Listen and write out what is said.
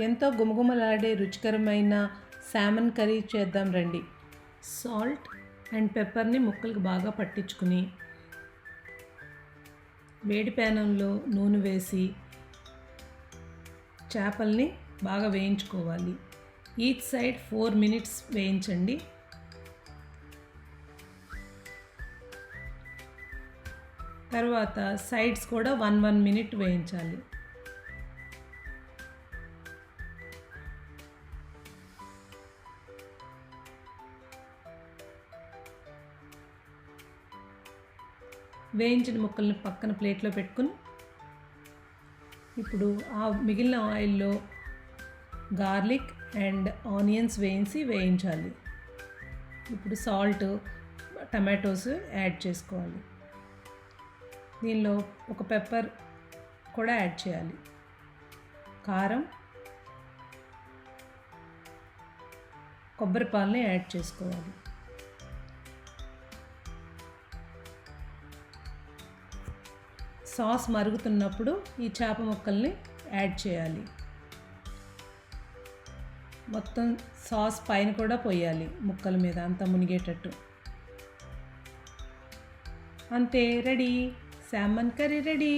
ఎంతో గుమగుమలాడే రుచికరమైన సామన్ కర్రీ చేద్దాం రండి. సాల్ట్ అండ్ పెప్పర్ని ముక్కలకు బాగా పట్టించుకుని వేడి ప్యానంలో నూనె వేసి చేపల్ని బాగా వేయించుకోవాలి. ఈచ్ సైడ్ 4 minutes వేయించండి. తర్వాత సైడ్స్ కూడా 1 minute వేయించాలి. వేయించిన ముక్కల్ని పక్కన ప్లేట్లో పెట్టుకుని ఇప్పుడు ఆ మిగిలిన ఆయిల్లో గార్లిక్ అండ్ ఆనియన్స్ వేయించాలి. ఇప్పుడు సాల్ట్, టమాటోస్ యాడ్ చేసుకోవాలి. దీనిలో ఒక పెప్పర్ కూడా యాడ్ చేయాలి. కారం, కొబ్బరి పాలని యాడ్ చేసుకోవాలి. సాస్ మరుగుతున్నప్పుడు ఈ చేప ముక్కల్ని యాడ్ చేయాలి. మొత్తం సాస్ పైన కూడా పోయాలి, ముక్కల మీద అంతా మునిగేటట్టు. అంతే, రెడీ, సామన్ కర్రీ రెడీ.